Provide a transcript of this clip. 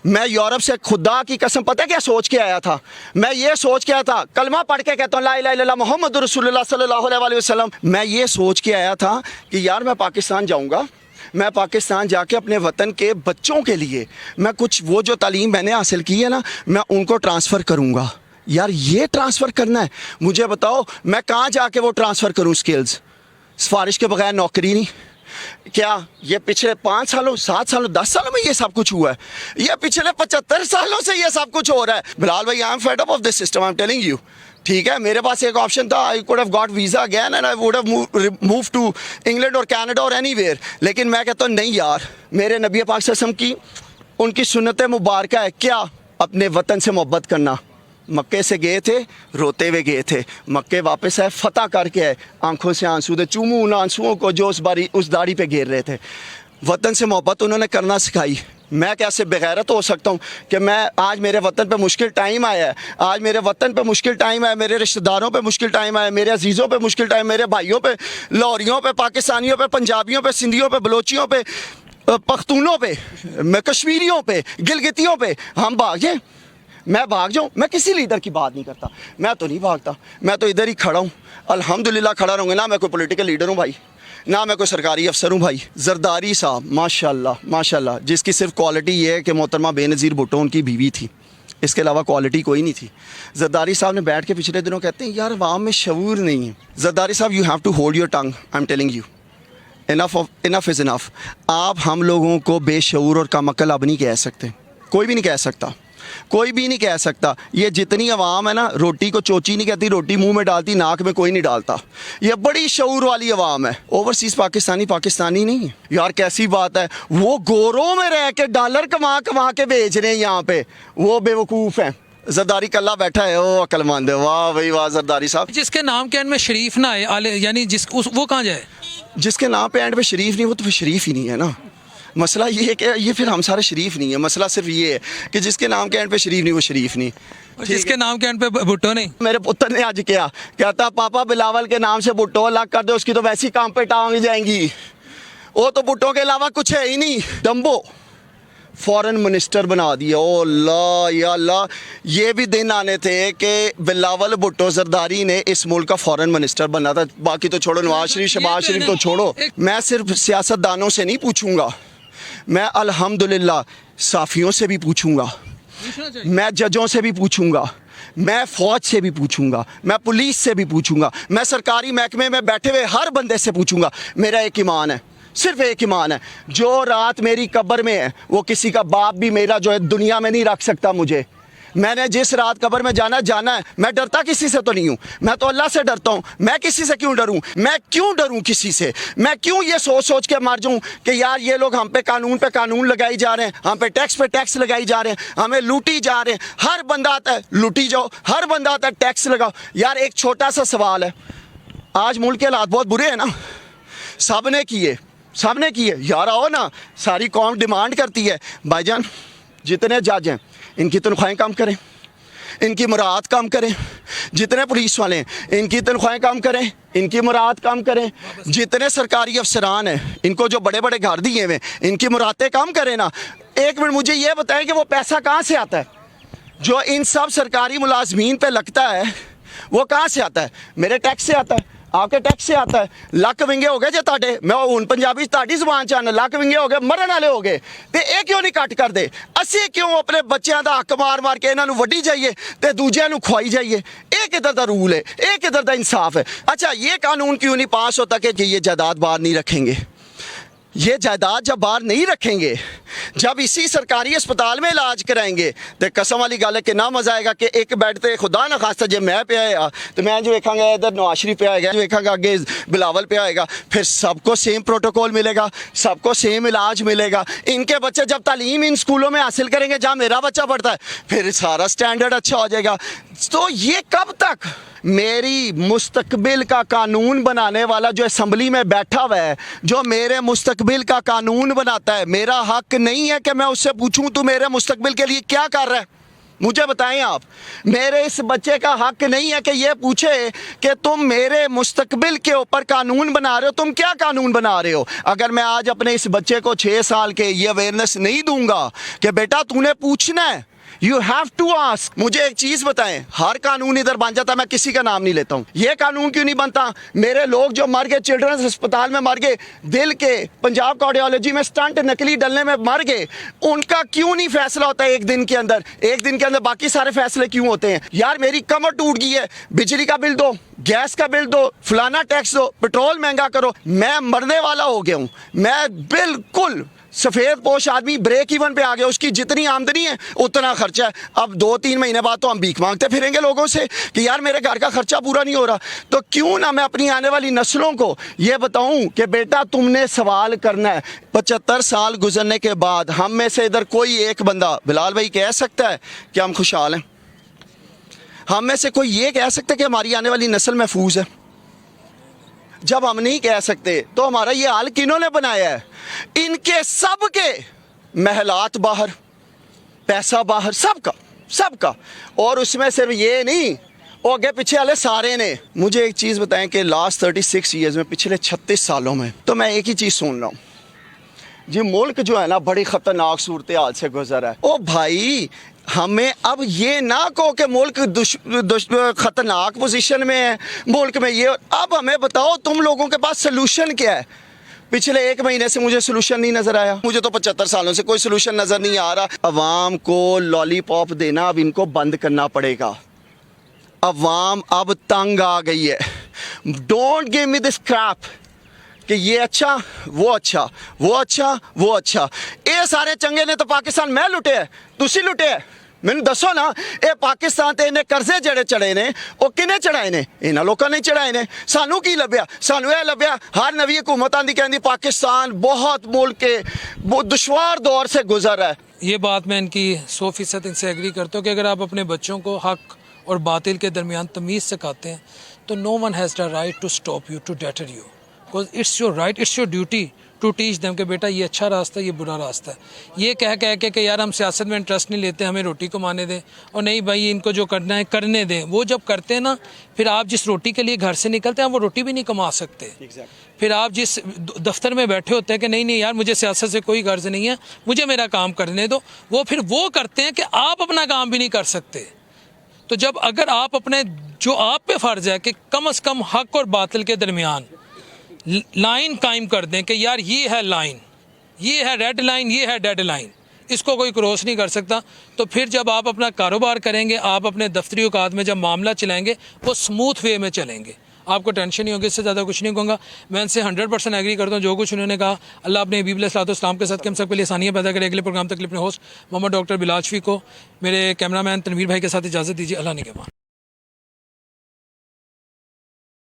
मैं यूरोप से खुदा की कसम पता है क्या सोच के आया था? मैं ये सोच के आया था, कलमा पढ़ के कहता हूँ ला इलाहा इल्लल्लाह मुहम्मद रसूलुल्लाह सल्लल्लाहु अलैहि वसल्लम। मैं ये सोच के आया था कि यार मैं पाकिस्तान जाऊँगा, मैं पाकिस्तान जाके अपने वतन के बच्चों के लिए मैं कुछ वो जो तालीम मैंने हासिल की है ना, मैं उनको ट्रांसफ़र करूँगा। यार ये ट्रांसफ़र करना है, मुझे बताओ मैं कहाँ जाके वो ट्रांसफ़र करूँ स्किल्स? सिफारिश के बगैर नौकरी नहीं। क्या ये पिछले 5 सालों 7 सालों 10 सालों में ये सब कुछ हुआ है? ये पिछले 75 सालों से ये सब कुछ हो रहा है। बिलाल भाई, I am fed up of this system, I am telling you. ठीक है, मेरे पास एक ऑप्शन था, I could have got visa again and I would have move to England और कनाडा और एनीवेयर। लेकिन मैं कहता हूँ नहीं यार, मेरे नबी पाक सल्लल्लाहु अलैहि वसल्लम की उनकी सुन्नत मुबारक है क्या? अपने वतन से मोहब्बत करना। मक्के से गए थे, रोते हुए गए थे, मक्के वापस आए, फतह करके आए, आंखों से आंसू थे, चूमू उन आंसुओं को जो उस दाढ़ी पे गिर रहे थे। वतन से मोहब्बत उन्होंने करना सिखाई। मैं कैसे बेगैरत हो सकता हूँ कि मैं आज मेरे वतन पे मुश्किल टाइम आया है, आज मेरे वतन पे मुश्किल टाइम आया, मेरे रिश्तेदारों पे मुश्किल टाइम आया, मेरे अजीज़ों पे मुश्किल टाइम, मेरे भाइयों पे, लाहौरियों पे, पाकिस्तानियों पे, पंजाबियों पे, सिंधियों पे, बलोचियों पे, पख्तूनों पे, कश्मीरियों पे, गिलगितियों पे हम भागे। मैं भाग जाऊँ? मैं किसी लीडर की बात नहीं करता, मैं तो नहीं भागता, मैं तो इधर ही खड़ा हूँ, अल्हम्दुलिल्लाह खड़ा रहूँगा। ना मैं कोई पॉलिटिकल लीडर हूँ भाई, ना मैं कोई सरकारी अफसर हूँ भाई। जरदारी साहब माशाल्लाह माशाल्लाह, जिसकी सिर्फ क्वालिटी ये है कि मोहतरमा बेनज़ीर भुट्टो उनकी बीवी थी, इसके अलावा क्वालिटी कोई नहीं थी। जरदारी साहब ने बैठ के पिछले दिनों कहते हैं यार अवाम में शऊर नहीं है। जरदारी साहब, you have to hold your tongue, I am telling you, enough is enough. आप हम लोगों को बेशऊर और कमअक्ल अब नहीं कह सकते, कोई भी नहीं कह सकता, कोई भी नहीं कह सकता। ये जितनी अवाम है ना, रोटी को चोची नहीं कहती, रोटी मुंह में डालती, नाक में कोई नहीं डालता। ये बड़ी शऊर वाली अवाम है। ओवरसीज़ पाकिस्तानी पाकिस्तानी नहीं है यार, कैसी बात है? वो गोरों में रह के डॉलर कमा कमा के बेच रहे हैं यहाँ पे, वो बेवकूफ़ हैं। जरदारी कल्ला बैठा है, ओ अक्लमंद है, वाह भाई वाह जरदारी साहब। जिसके नाम के एंड में शरीफ ना आए, यानी वो कहाँ जाए? जिसके नाम पे एंड पे शरीफ नहीं, वो तो फिर शरीफ ही नहीं है ना। मसला ये है कि ये फिर हम सारे शरीफ नहीं है। मसला सिर्फ ये है कि जिसके नाम के एंड पे शरीफ नहीं, वो शरीफ नहीं। जिसके नाम के एंड पे भुट्टो नहीं। मेरे पुत्र ने आज क्या कहता, पापा बिलावल के नाम से भुट्टो अलग कर दो, उसकी तो वैसी काम पे टांग जाएंगी, वो तो भुट्टो के अलावा कुछ है ही नहीं। डम्बो फॉरेन मिनिस्टर बना दिया। ओ अल्लाह या अल्लाह, ये भी दिन आने थे कि बिलावल भुट्टो जरदारी ने इस मुल्क का फॉरेन मिनिस्टर बनना था। बाकी तो छोड़ो, नवाज शरीफ शहबाज शरीफ तो छोड़ो। मैं सिर्फ सियासतदानों से नहीं पूछूंगा, मैं अल्हम्दुलिल्लाह साफ़ियों से भी पूछूंगा, मैं जजों से भी पूछूंगा, मैं फ़ौज से भी पूछूंगा, मैं पुलिस से भी पूछूंगा, मैं सरकारी महकमे में बैठे हुए हर बंदे से पूछूंगा। मेरा एक ईमान है, सिर्फ एक ईमान है, जो रात मेरी कब्र में है वो किसी का बाप भी मेरा जो है दुनिया में नहीं रख सकता मुझे। मैंने जिस रात कब्र में जाना है। मैं डरता किसी से तो नहीं हूँ, मैं तो अल्लाह से डरता हूँ। मैं किसी से क्यों डरूँ? मैं क्यों डरूँ किसी से? मैं क्यों ये सोच सोच के मर जाऊँ कि यार ये लोग हम पे कानून लगाई जा रहे हैं, हम पे टैक्स लगाई जा रहे हैं, हमें लूटी जा रहे हैं। हर बंदा आता है लूटी जाओ, हर बंदा आता है टैक्स लगाओ। यार एक छोटा सा सवाल है, आज मुल्क के हालात बहुत बुरे हैं ना, सब ने किए यार। आओ ना, सारी कौम डिमांड करती है भाईजान जितने जज हैं इनकी तनख्वाहें कम करें, इनकी मुराद कम करें। जितने पुलिस वाले हैं इनकी तनख्वाहें कम करें, इनकी मुराद कम करें। जितने सरकारी अफसरान हैं इनको जो बड़े बड़े घर दिए हुए इनकी मुरादें कम करें ना। एक मिनट मुझे ये बताएं कि वो पैसा कहाँ से आता है जो इन सब सरकारी मुलाजमीन पे लगता है? वो कहाँ से आता है? मेरे टैक्स से आता है, आपके टैक्स से आता है। लक विंगे हो गए जे ताडे, मैं हूँ पंजाबी ताड़ी जुबान चाहना, लक विंगे हो गए, मरन वाले हो गए, तो ये क्यों नहीं कट करते? असी क्यों अपने बच्चों का हक मार मार के इन्हों वड्डी जाइए तो दूजिया खुआई जाइए? ये किधर का रूल है? ये किधर का इंसाफ है? अच्छा, ये कानून क्यों नहीं पास होता कि ये जायदाद बाहर नहीं रखेंगे? ये जायदाद जब बाहर नहीं रखेंगे, जब इसी सरकारी अस्पताल में इलाज कराएंगे, तो कसम वाली गल है कि ना मजा आएगा कि एक बेड पे खुदा ना खास्ता जे मैं पे आया तो मैं जो वेखांगा इधर नवाज शरीफ पे आएगा, जो वेखांगा अगे बिलावल पे आएगा, फिर सबको सेम प्रोटोकॉल मिलेगा, सबको सेम इलाज मिलेगा। इनके बच्चे जब तालीम इन स्कूलों में हासिल करेंगे जहाँ मेरा बच्चा पढ़ता है, फिर सारा स्टैंडर्ड अच्छा हो जाएगा। तो ये कब तक? मेरी मुस्तकबिल का कानून बनाने वाला जो असम्बली में बैठा हुआ है, जो मेरे मुस्तकबिल का कानून बनाता है, मेरा हक नहीं है कि मैं उससे पूछूं तू मेरे मुस्तकबिल के लिए क्या कर रहा है? मुझे बताएं आप, मेरे इस बच्चे का हक नहीं है कि ये पूछे कि तुम मेरे मुस्तकबिल के ऊपर कानून बना रहे हो, तुम क्या कानून बना रहे हो। अगर मैं आज अपने इस बच्चे को 6 साल के ये अवेयरनेस नहीं दूंगा कि बेटा तूने पूछना है, यू हैव टू आस्क। मुझे एक चीज बताएं, हर कानून इधर बन जाता, मैं किसी का नाम नहीं लेता हूं, ये कानून क्यों नहीं बनता। मेरे लोग जो मर गए, चिल्ड्रंस अस्पताल में मर गए, दिल के पंजाब कार्डियोलॉजी में स्टंट नकली डलने में मर गए, उनका क्यों नहीं फैसला होता है एक दिन के अंदर। एक दिन के अंदर बाकी सारे फैसले क्यों होते हैं। यार मेरी कमर टूट गई है, बिजली का बिल दो, गैस का बिल दो, फलाना टैक्स दो, पेट्रोल महंगा करो, मैं मरने वाला हो गया हूं, मैं बिल्कुल सफेद पोश आदमी ब्रेक इवन पे आ गया, उसकी जितनी आमदनी है उतना खर्चा है। अब 2-3 महीने बाद तो हम भीख मांगते फिरेंगे लोगों से कि यार मेरे घर का खर्चा पूरा नहीं हो रहा। तो क्यों ना मैं अपनी आने वाली नस्लों को ये बताऊं कि बेटा तुमने सवाल करना है। 75 साल गुजरने के बाद हम में से इधर कोई एक बंदा, बिलाल भाई, कह सकता है कि हम खुशहाल हैं? हम में से कोई ये कह सकता है कि हमारी आने वाली नस्ल महफूज है? जब हम नहीं कह सकते तो हमारा ये हाल किन्होंने बनाया है। इनके सब के महलात बाहर, पैसा बाहर, सबका। और उसमें सिर्फ ये नहीं, वो आगे पीछे वाले सारे ने। मुझे एक चीज़ बताएं कि लास्ट 36 ईयर्स में, पिछले 36 सालों में, तो मैं एक ही चीज़ सुन रहा हूँ जी, मुल्क जो है ना बड़ी ख़तरनाक सूरत हाल से गुजरा है। ओ भाई, हमें अब ये ना कहो कि मुल्क खतरनाक पोजीशन में है, मुल्क में ये। अब हमें बताओ तुम लोगों के पास सोल्यूशन क्या है। पिछले 1 महीने से मुझे सोल्यूशन नहीं नजर आया। मुझे तो 75 सालों से कोई सोल्यूशन नजर नहीं आ रहा। अवाम को लॉलीपॉप देना अब इनको बंद करना पड़ेगा। अवाम अब तंग आ गई है। Don't give me this crap कि ये अच्छा वो अच्छा, वो अच्छा वो अच्छा। ये सारे चंगे ने तो पाकिस्तान मैं लुटे है, तुसी लुटे है। मैनू दसो ना, ये पाकिस्तान ते इन्हें कर्जे जड़े चढ़े ने वो किने चढ़ाए ने? इन्होंने लोगों ने चढ़ाए ने। सानू की लभ्या? सानू यह लभ्या हर नवी हुकूमत आंदी कहती पाकिस्तान बहुत मुल्क के बहुत दुश्वार दौर से गुजर रहा है। ये बात मैं इनकी 100% इनसे एग्री करता हूँ कि अगर आप अपने बच्चों को हक और बातिल के दरमियान तमीज़ सिखाते हैं तो no one has the right to stop you, to deter you, because it's your right, it's your duty to teach them कि बेटा ये अच्छा रास्ता है, ये बुरा रास्ता है। ये कह के कि यार हम सियासत में इंटरेस्ट नहीं लेते, हमें रोटी कमाने दें, और नहीं भाई इनको जो करना है करने दें। वो जब करते हैं ना, फिर आप जिस रोटी के लिए घर से निकलते हैं वो रोटी भी नहीं कमा सकते। फिर आप जिस दफ्तर में बैठे होते हैं कि नहीं यार मुझे सियासत से कोई गर्ज नहीं है, मुझे मेरा काम करने दो, वो फिर वो करते हैं कि आप अपना काम भी नहीं कर सकते। तो जब अगर आप अपने जो आप पे फ़र्ज़ है कि कम से कम हक और बातिल के दरमियान लाइन कायम कर दें कि यार ये है लाइन, ये है रेड लाइन, ये है डेड लाइन, इसको कोई क्रॉस नहीं कर सकता, तो फिर जब आप अपना कारोबार करेंगे, आप अपने दफ्तरी औकात में जब मामला चलाएंगे वो स्मूथ वे में चलेंगे, आपको टेंशन नहीं होगी। इससे ज़्यादा कुछ नहीं कहूँगा। मैं इनसे 100% एग्री करता हूँ जो कुछ उन्होंने कहा। अल्लाह अपने हबीब अलैहिस्सलाम के साथ कि हम सब के लिए आसानियाँ पैदा करें। अगले प्रोग्राम तक अपने होस्ट मोहम्मद डॉक्टर बिलाल शफी को, मेरे कैमरामैन तनवीर भाई के साथ इजाज़त दीजिए। अल्लाह निगहबान।